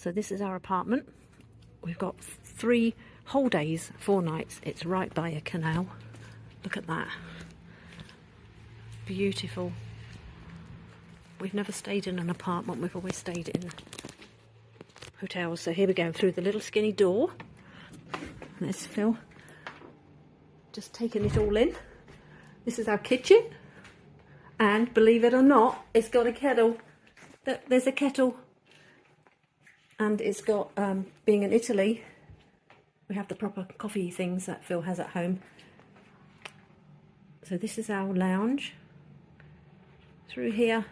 So this is our apartment. We've got 3 whole days, 4 nights. It's right by a canal. Look at that. Beautiful. We've never stayed in an apartment, we've always stayed in hotels. So here we go, through the little skinny door. There's Phil. Just taking it all in. This is our kitchen. And believe it or not, it's got a kettle. There's a kettle. And it's got, being in Italy, we have the proper coffee things that Phil has at home. So this is our lounge. Through here,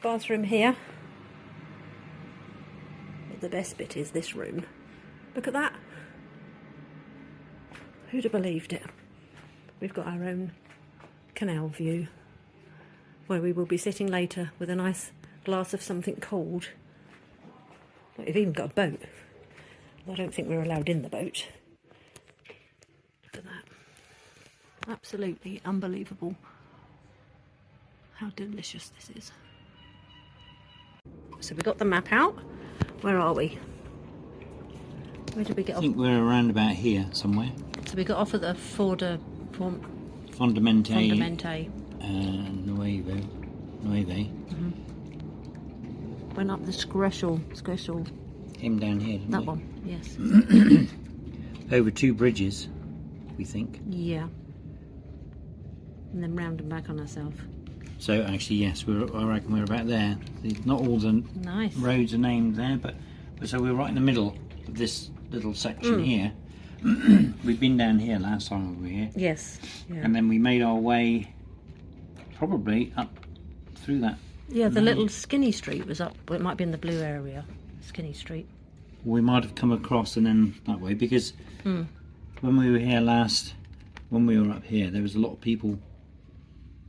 bathroom here. But the best bit is this room. Look at that. Who'd have believed it? We've got our own canal view, where we will be sitting later with a nice glass of something cold. We've even got a boat. I don't think we're allowed in the boat. Look at that. Absolutely unbelievable. How delicious this is. So we got the map out. Where are we? Where did we get off? I think we're around about here somewhere. So we got off at the Fondamente. Nueve. Went up the Screshel. Came down here, didn't That we? one, yes. Over 2 bridges, we think. Yeah. And then round and back on ourselves. So actually, yes, I reckon we're about there. Not all the Nice. roads are named there, but so we're right in the middle of this little section here. We've been down here last time we were here. Yes. Yeah. And then we made our way probably up through that. Yeah, the little skinny street was up. Well, it might be in the blue area. Skinny street. We might have come across and then that way, because when we were here last, when we were up here, there was a lot of people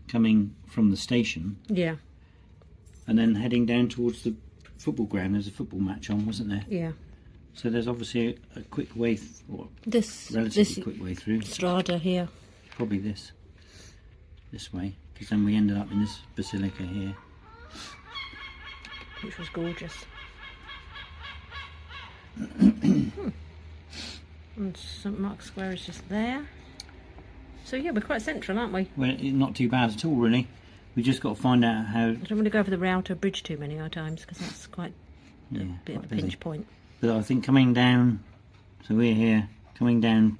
coming from the station. Yeah. And then heading down towards the football ground. There's a football match on, wasn't there? Yeah. So there's obviously a quick way, or This relatively quick way through. strada here. Probably this way, because then we ended up in this basilica here. Which was gorgeous. And St Mark's Square is just there. So yeah, we're quite central, aren't we? Well, not too bad at all, really. We just got to find out how. I don't want to go over the Rialto Bridge too many times, because that's quite a bit of a pinch point. But I think coming down, so we're here, coming down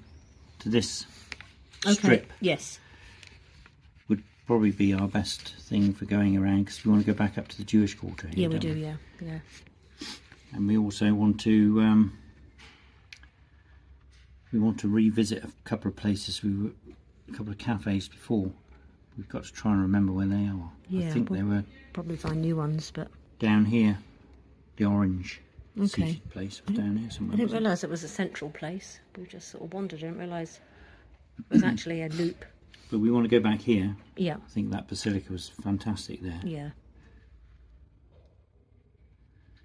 to this strip. Yes. Would probably be our best thing for going around, because we want to go back up to the Jewish quarter here. Yeah, we do. Yeah. And we also want to revisit a couple of places. A couple of cafes before. We've got to try and remember where they are. Yeah, I think they were probably find new ones, but down here. The orange seated place was down here somewhere. I didn't realise it was a central place. We just sort of wandered. I didn't realise it was actually a loop. But we want to go back here. Yeah. I think that basilica was fantastic there. Yeah.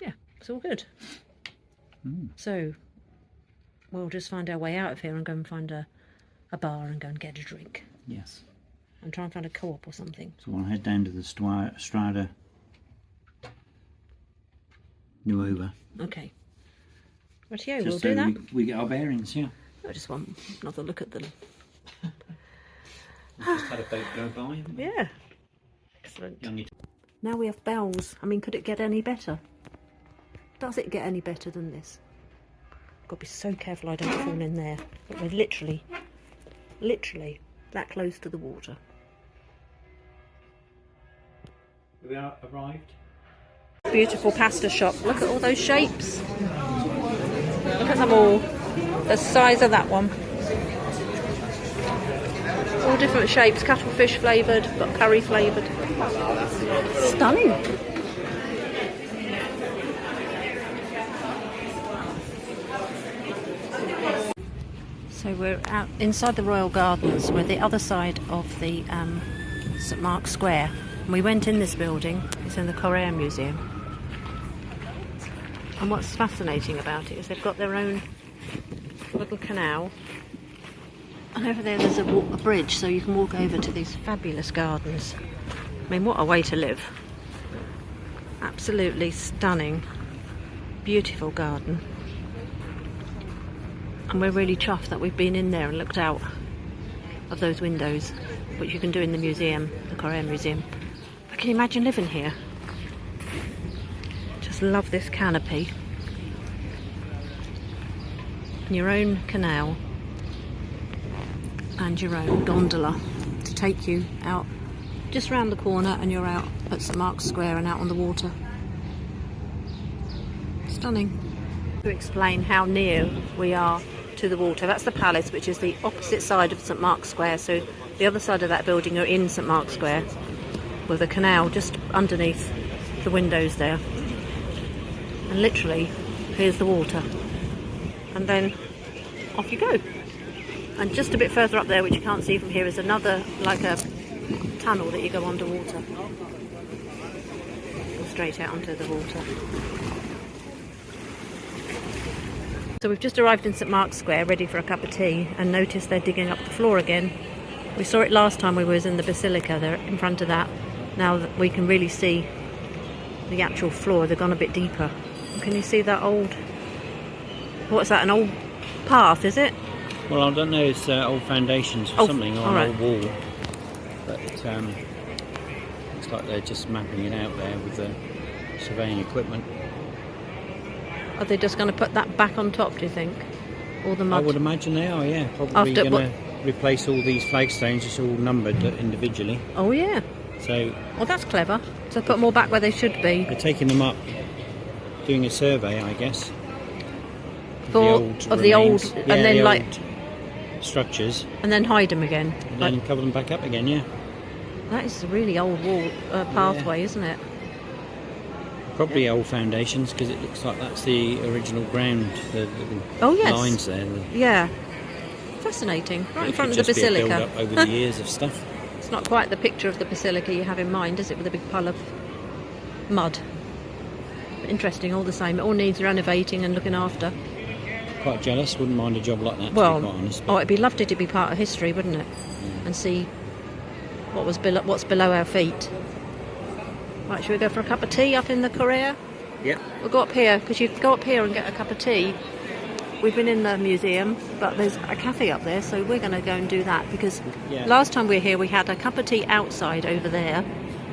Yeah, it's all good. So we'll just find our way out of here and go and find a bar and go and get a drink. Yes. And try and find a co-op or something. So we'll head down to the Strada Nuova. Okay. Rightio, we'll do that. We get our bearings, yeah. I just want another look at them. We've just had a boat go by, haven't we? Yeah. Excellent. Now we have bells. I mean, could it get any better? Does it get any better than this? I've got to be so careful I don't fall in there. But we're literally that close to the water. We are arrived. Beautiful pasta shop. Look at all those shapes. Look at them all. The size of that one. All different shapes. Cuttlefish flavoured, but curry flavoured. Stunning. So we're out inside the Royal Gardens. We're the other side of the St Mark's Square. And we went in this building. It's in the Correr Museum. And what's fascinating about it is they've got their own little canal. And over there's a bridge, so you can walk over to these fabulous gardens. I mean, what a way to live. Absolutely stunning. Beautiful garden. And we're really chuffed that we've been in there and looked out of those windows, which you can do in the museum, the Correr Museum. But can you imagine living here? Just love this canopy. And your own canal and your own gondola to take you out just round the corner, and you're out at St Mark's Square and out on the water. Stunning. To explain how near we are to the water, that's the palace, which is the opposite side of St Mark's Square. So the other side of that building, you're in St Mark's Square with a canal just underneath the windows there. And literally, here's the water. And then off you go. And just a bit further up there, which you can't see from here, is another, like a tunnel that you go underwater. Go straight out onto the water. So we've just arrived in St Mark's Square, ready for a cup of tea, and noticed they're digging up the floor again. We saw it last time we was in the Basilica, there in front of that. Now that we can really see the actual floor, they've gone a bit deeper. Can you see that old, what's that, an old path, is it? Well, I don't know, it's old foundations or something, or an old wall. But looks like they're just mapping it out there with the surveying equipment. Are they just going to put that back on top, do you think? All the mud? I would imagine they are, yeah. Probably going to replace all these flagstones, just all numbered individually. Oh, yeah. So, well, that's clever. So put more back where they should be. They're taking them up, doing a survey, I guess. Of the old, yeah, and then like structures. And then hide them again. And then cover them back up again, yeah. That is a really old wall pathway, isn't it? Probably old foundations, because it looks like that's the original ground. The lines there. Yeah. Fascinating. Right in front of the Basilica. Basilica. Build up over the years of stuff. It's not quite the picture of the Basilica you have in mind, is it, with a big pile of mud? But interesting all the same. It all needs renovating and looking after. Quite jealous. Wouldn't mind a job like that, well, to be quite honest. Oh, it'd be lovely to be part of history, wouldn't it? And see what's below our feet. Right, should we go for a cup of tea up in the Correr? Yep. We'll go up here, because you go up here and get a cup of tea. We've been in the museum, but there's a cafe up there, so we're going to go and do that, because last time we were here we had a cup of tea outside over there,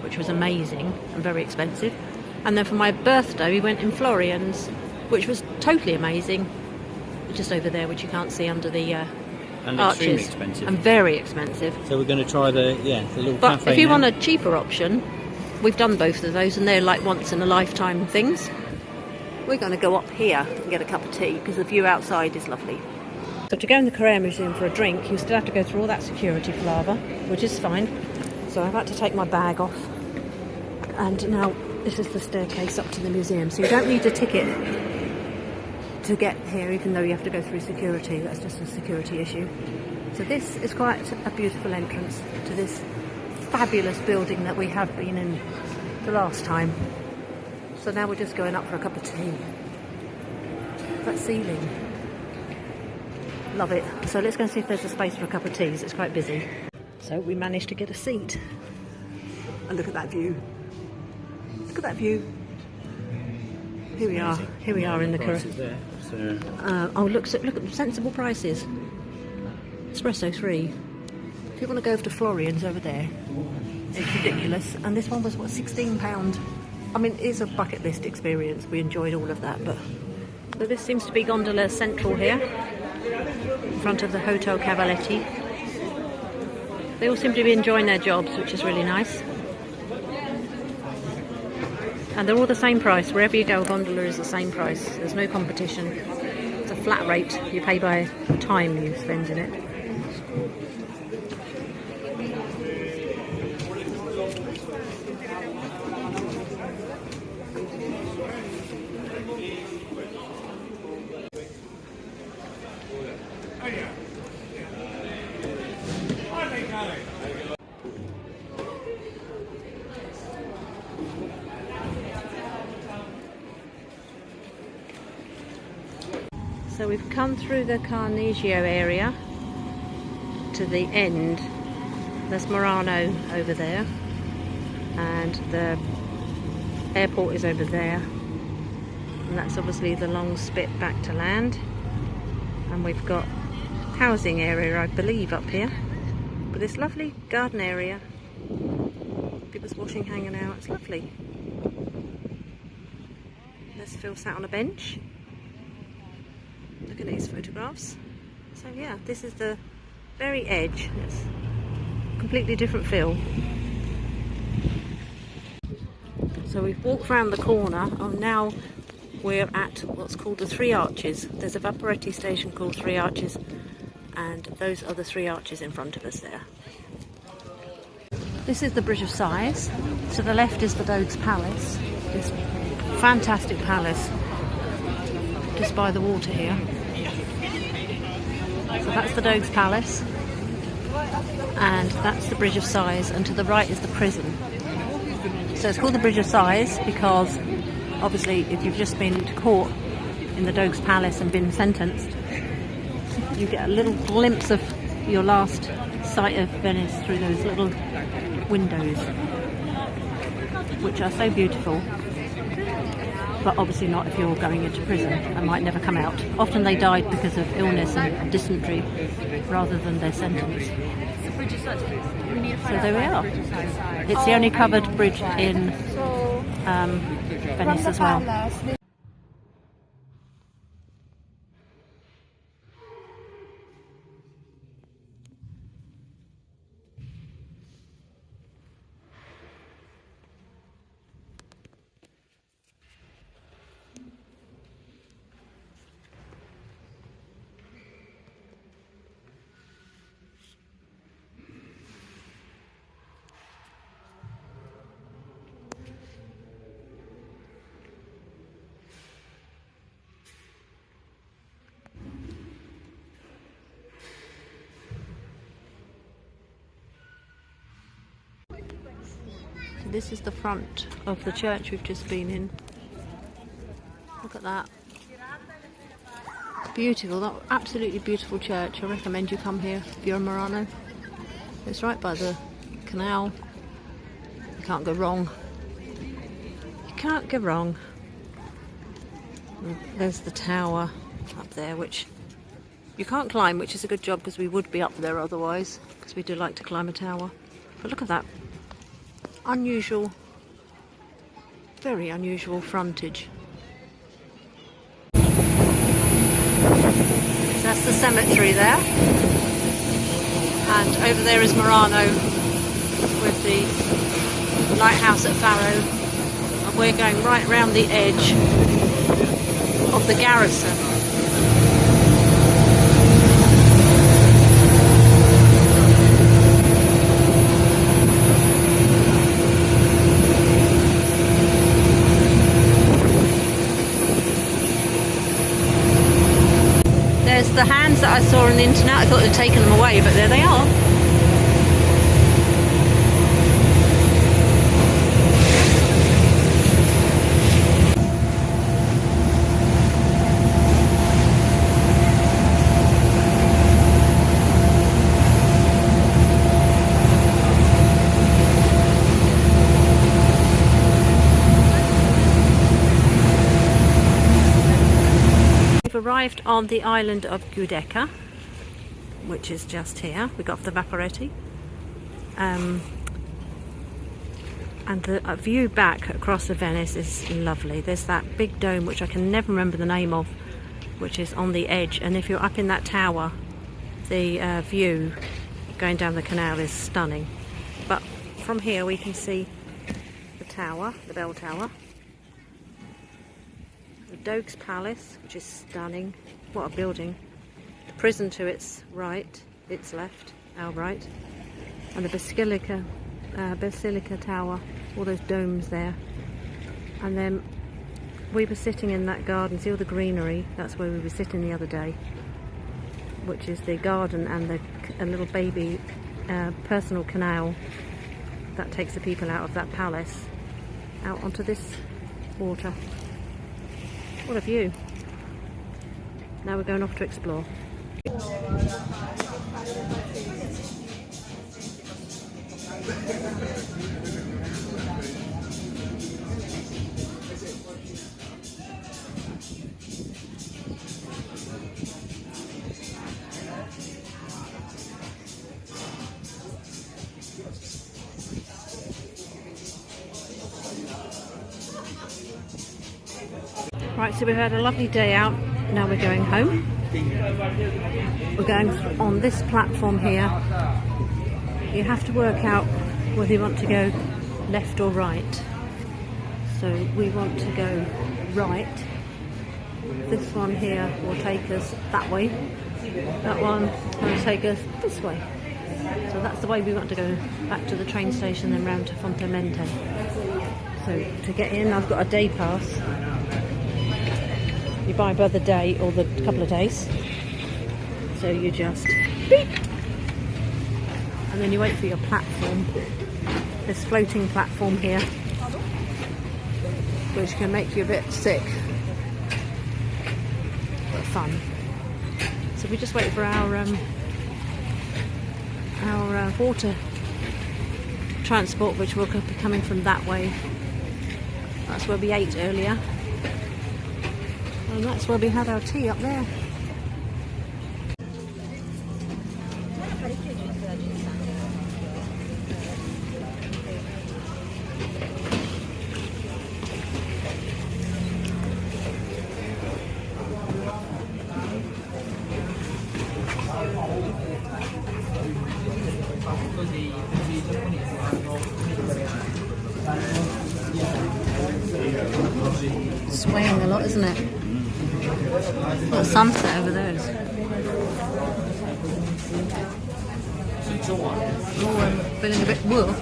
which was amazing and very expensive. And then for my birthday we went in Florian's, which was totally amazing, just over there, which you can't see under the and arches. Extremely expensive. And very expensive. So we're going to try the little but cafe if you now. want a cheaper option, we've done both of those, and they're like once in a lifetime things. We're going to go up here and get a cup of tea, because the view outside is lovely. So to go in the Correr Museum for a drink, you still have to go through all that security palaver, which is fine. So I've had to take my bag off, and now this is the staircase up to the museum. So you don't need a ticket to get here, even though you have to go through security. That's just a security issue. So this is quite a beautiful entrance to this fabulous building that we have been in the last time. So now we're just going up for a cup of tea. That ceiling, love it. So let's go and see if there's a space for a cup of tea. It's quite busy. So we managed to get a seat, and look at that view. Look at that view. Here we are. Here we are in the Correr. Oh, look at sensible prices. Espresso 3. If you want to go over to Florian's over there, it's ridiculous. And this one was, what, £16? I mean, it is a bucket list experience. We enjoyed all of that. But so this seems to be Gondola Central here, in front of the Hotel Cavaletti. They all seem to be enjoying their jobs, which is really nice. And they're all the same price. Wherever you go, a gondola is the same price. There's no competition. It's a flat rate. You pay by the time you spend in it. So we've come through the Cannaregio area to the end. There's Murano over there, and the airport is over there. and that's obviously the long spit back to land. And we've got housing area, I believe, up here, but this lovely garden area, people's washing hanging out, it's lovely. There's Phil sat on a bench looking at his photographs. So yeah, this is the very edge. It's a completely different feel. So we've walked around the corner, and now we're at what's called the Three Arches. There's a Vaporetto station called Three Arches, and those are the three arches in front of us there. This is the Bridge of Sighs. To the left is the Doge's Palace, this fantastic palace just by the water here. So that's the Doge's Palace, and that's the Bridge of Sighs, and to the right is the prison. So it's called the Bridge of Sighs because obviously if you've just been to court in the Doge's Palace and been sentenced, you get a little glimpse of your last sight of Venice through those little windows, which are so beautiful, but obviously not if you're going into prison and might never come out. Often they died because of illness and dysentery rather than their sentence. So there we are. It's the only covered bridge in Venice as well. This is the front of the church we've just been in. Look at that. Beautiful, that absolutely beautiful church. I recommend you come here if you're in Murano. It's right by the canal. You can't go wrong. You can't go wrong. There's the tower up there, which you can't climb, which is a good job because we would be up there otherwise, because we do like to climb a tower. But look at that. Unusual, very unusual frontage. That's the cemetery there, and over there is Murano with the lighthouse at Faro, and we're going right round the edge of the garrison. There's the hands that I saw on the internet. I thought they'd taken them away, but there they are. Arrived on the island of Guidecca, which is just here. We got off the Vaporetto, and the view back across the Venice is lovely. There's that big dome which I can never remember the name of, which is on the edge, and if you're up in that tower, the view going down the canal is stunning. But from here we can see the tower, the bell tower, the Doge's Palace, which is stunning. What a building. The prison to its right, its left, our right, and the Basilica Tower, all those domes there. And then we were sitting in that garden, see all the greenery, that's where we were sitting the other day, which is the garden and a little baby personal canal that takes the people out of that palace out onto this water. What a view. Now we're going off to explore. Right, so we've had a lovely day out. Now we're going home. We're going on this platform here. You have to work out whether you want to go left or right. So we want to go right. This one here will take us that way. That one will take us this way. So that's the way we want to go, back to the train station and round to Fontamente. So to get in, I've got a day pass. You buy by the day or the couple of days. So you just beep, and then you wait for your platform. This floating platform here, which can make you a bit sick, but fun. So we just wait for our water transport, which will be coming from that way. That's where we ate earlier, and that's where we had our tea up there. Swaying a lot, isn't it? Got a sunset over there. Oh, I'm feeling a bit wool.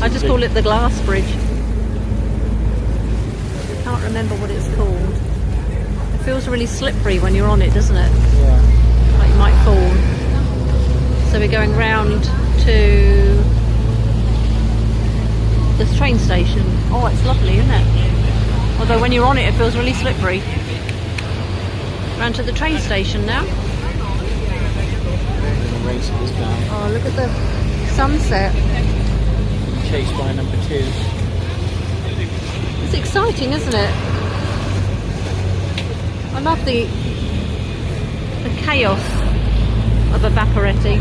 I just call it the glass bridge. Can't remember what it's called. It feels really slippery when you're on it, doesn't it? Yeah. Like you might fall. So we're going round to this train station. Oh, it's lovely, isn't it? Although when you're on it, it feels really slippery. Round to the train station now. Oh, look at the sunset. Chased by number 2. It's exciting, isn't it? I love the chaos of a Vaporetto.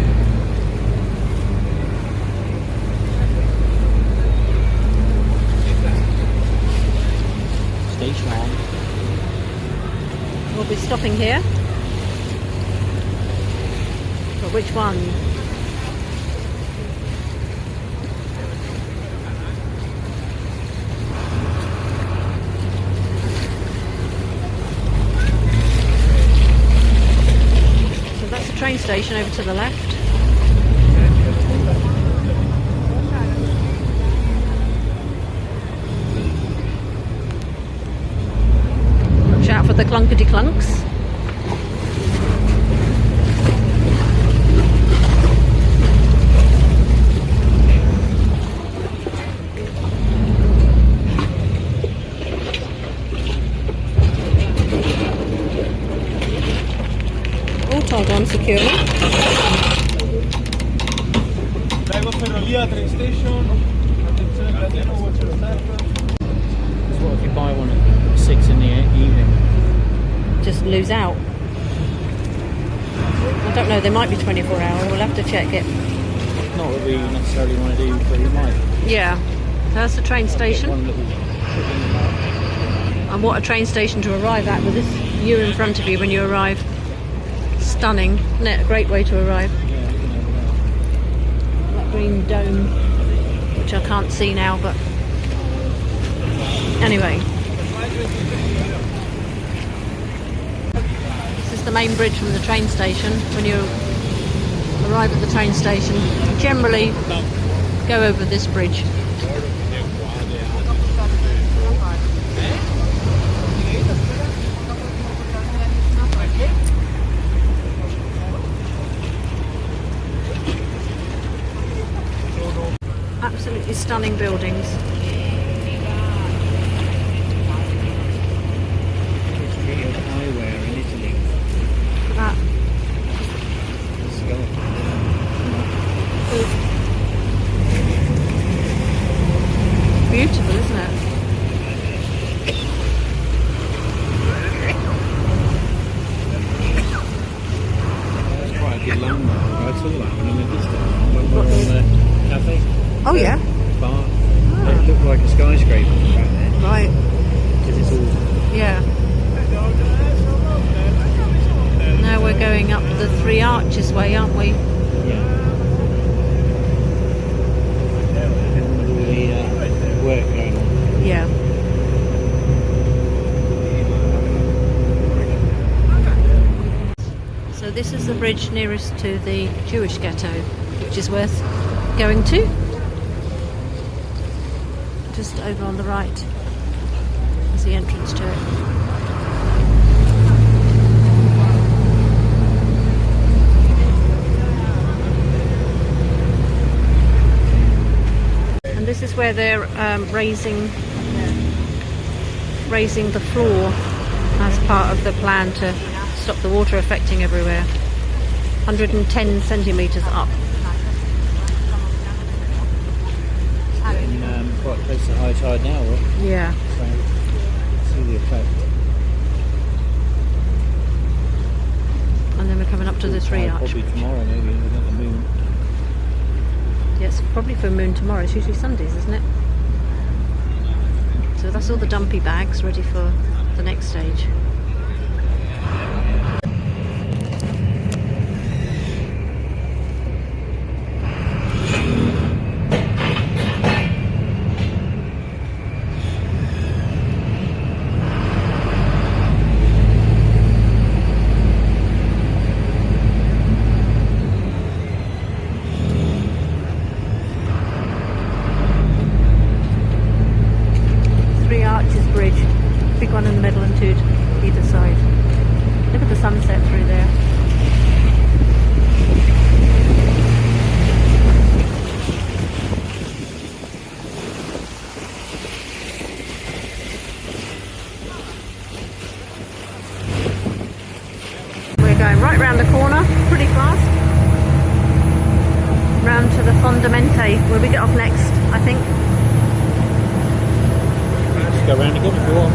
Stay strong. We'll be stopping here. But which one? Train station over to the left. Watch out for the clunkety clunks. Tied on securely. Prego ferrovia, train station. Attenzione catena, watch your step. So what if you buy one at 6 in the evening? Just lose out. I don't know, they might be 24 hour, we'll have to check it. Not that we necessarily want to do, but we might. Yeah, that's the train station. One little And what a train station to arrive at with this view in front of you when you arrive. Stunning, isn't it? A great way to arrive. yeah, That green dome, which I can't see now, but anyway. This is the main bridge from the train station. When you arrive at the train station, generally go over this bridge. Absolutely stunning buildings. saw that when I visited. When we were on the cafe. Oh yeah. Bar. It looked like a skyscraper back there. Right. Because it's all. Yeah. Now we're going up the Three Arches way, aren't we? Yeah. And with all the work going on. Yeah. So this is the bridge nearest to the Jewish ghetto, which is worth going to. Just over on the right is the entrance to it. And this is where they're raising the floor as part of the plan to stop the water affecting everywhere. 110 centimetres up. Getting quite close to high tide now, right? Yeah. So, see the effect. And then we're coming up to the Three Arch. Probably tomorrow, maybe, we've got the moon. Yeah, it's probably for moon tomorrow. It's usually Sundays, isn't it? So that's all the dumpy bags ready for the next stage. Three Arches Bridge, big one in the middle and two either side. Look at the sunset through there. We're going right round the corner, pretty fast. Round to the Fondamente, where we get off next, I think. Go round again if you want.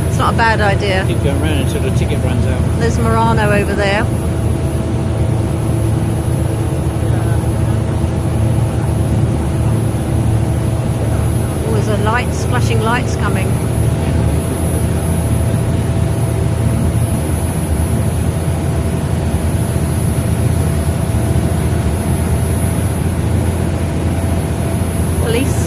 It's not a bad idea. Keep going round until the ticket runs out. There's Murano over there. Oh, there's a lights, flashing lights coming. Police.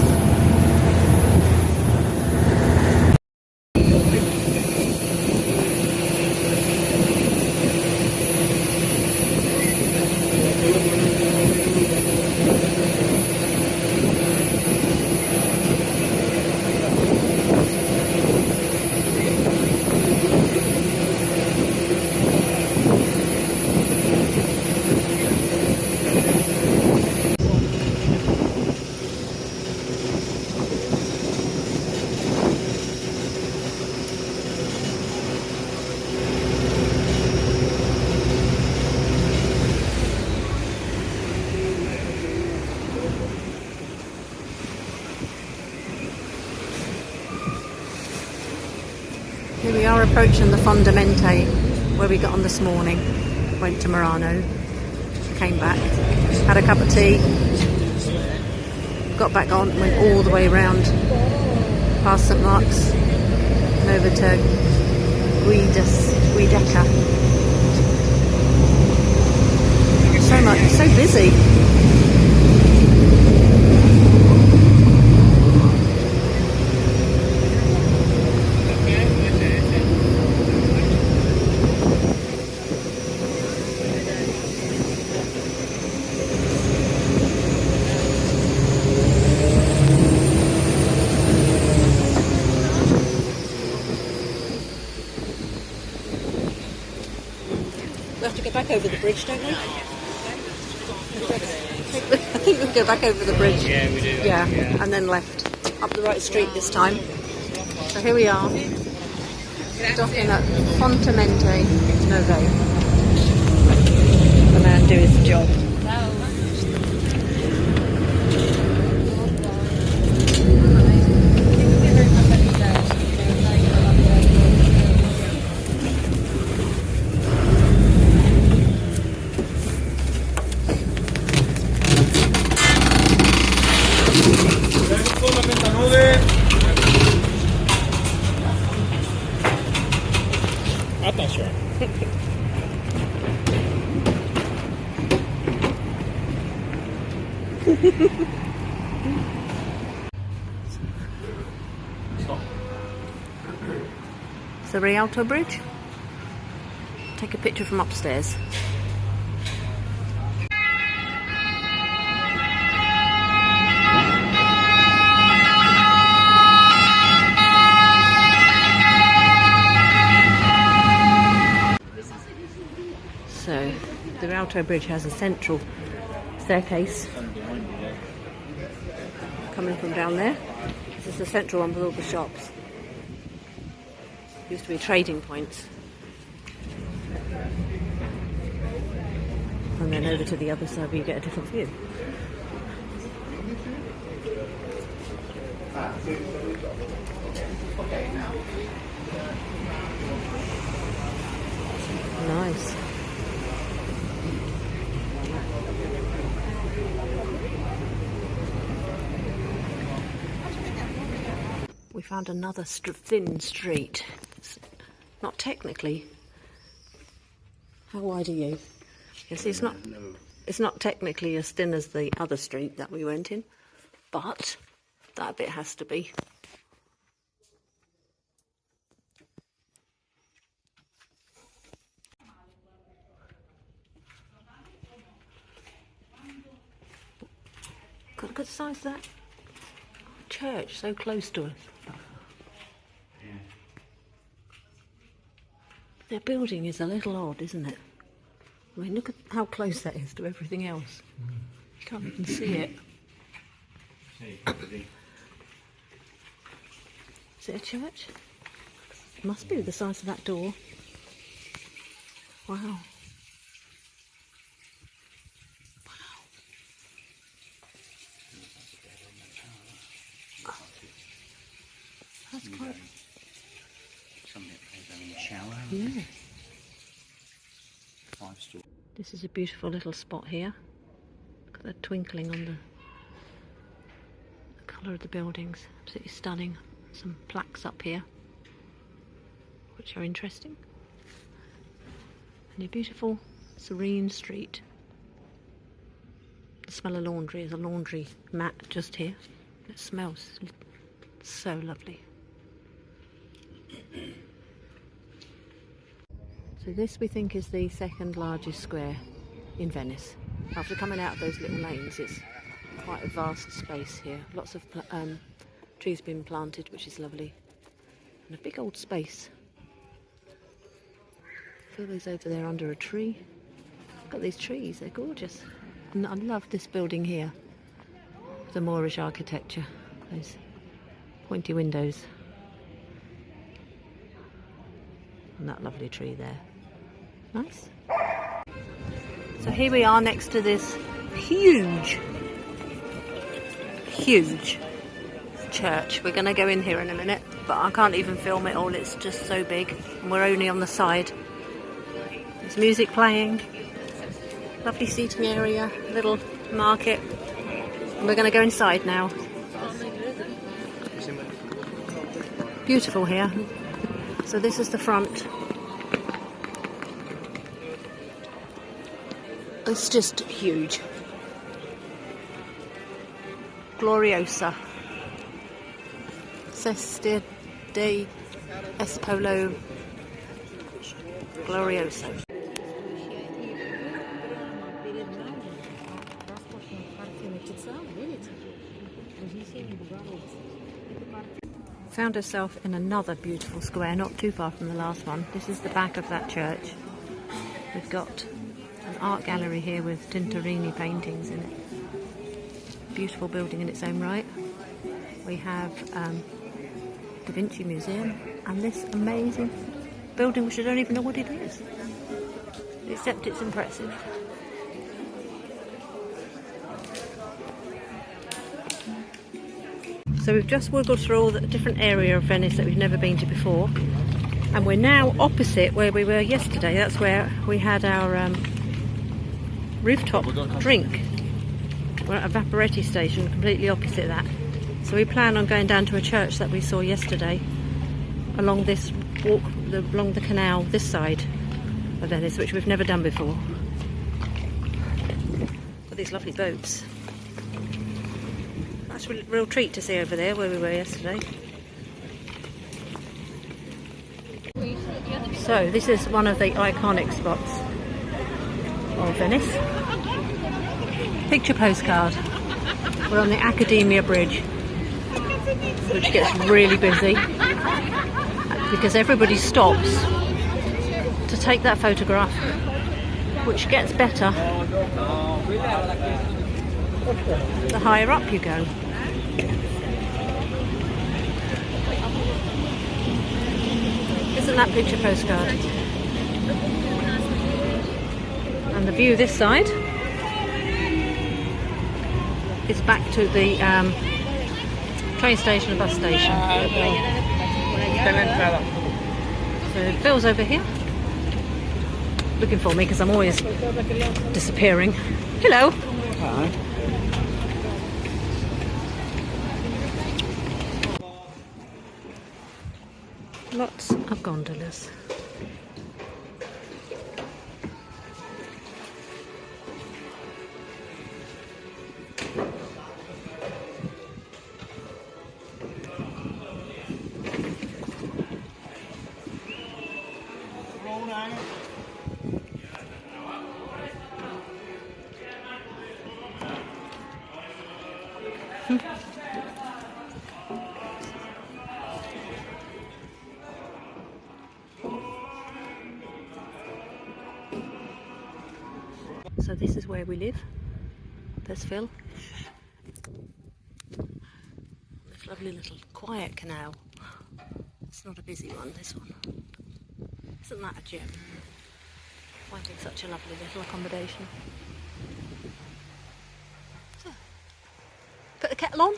Here we are approaching the Fondamente where we got on this morning. Went to Murano, came back, had a cup of tea, got back on, went all the way round past St Mark's and over to Guidecca. So busy. We have to go back over the bridge, don't we? I think we go back over the bridge. Yeah, we do. Yeah, and then left. Up the right street this time. So here we are. Docking at Fondamente Nove. The man do his job. Attention. It's the Rialto Bridge. Take a picture from upstairs. So, the Rialto Bridge has a central staircase coming from down there. This is the central one with all the shops. Used to be trading points. And then over to the other side where you get a different view. Nice. We found another thin street. It's not technically. How wide are you? Yes, it's not technically as thin as the other street that we went in, but that bit has to be. Look at the size of that church, so close to us. Their building is a little odd, isn't it? I mean, look at how close that is to everything else. You can't even see it. Is it a church? It must be the size of that door. Wow. Wow. Oh. That's quite... Something having a shower. Yeah. 5-story. This is a beautiful little spot here. Look at the twinkling on the colour of the buildings. Absolutely stunning. Some plaques up here, which are interesting. And a beautiful, serene street. The smell of laundry is a laundry mat just here. It smells so lovely. So this we think is the second largest square in Venice. After coming out of those little lanes, it's quite a vast space here. Lots of trees being planted, which is lovely. And a big old space. I feel these over there under a tree. Look at these trees, they're gorgeous. And I love this building here. The Moorish architecture. Those pointy windows. And that lovely tree there. Nice. So here we are next to this huge church. We're going to go in here in a minute, but I can't even film it all, it's just so big. And we're only on the side. There's music playing. Lovely seating area, little market. And we're going to go inside now. Beautiful here. So this is the front. It's just huge. Gloriosa. Cesta de Espolo Glorioso. Found herself in another beautiful square, not too far from the last one. This is the back of that church. We've got an art gallery here with Tintorini paintings in it. Beautiful building in its own right. We have Da Vinci Museum and this amazing building which I don't even know what it is, except it's impressive. So we've just wiggled through all the different area of Venice that we've never been to before, and we're now opposite where we were yesterday. That's where we had our rooftop drink. We're at a Vaporetto station, completely opposite that. So we plan on going down to a church that we saw yesterday along this walk along the canal this side of Venice, which we've never done before. Got these lovely boats. That's a real treat to see over there where we were yesterday. So this is one of the iconic spots of Venice. Picture postcard. We're on the Academia Bridge, which gets really busy because everybody stops to take that photograph, which gets better the higher up you go. Isn't that picture postcard? And the view this side is back to the train station and bus station. So Phil's over here looking for me because I'm always disappearing. Hello. Hi. Lots of gondolas. So this is where we live. There's Phil. This lovely little quiet canal. It's not a busy one, this one. Isn't that a gem? Finding such a lovely little accommodation. So, put the kettle on.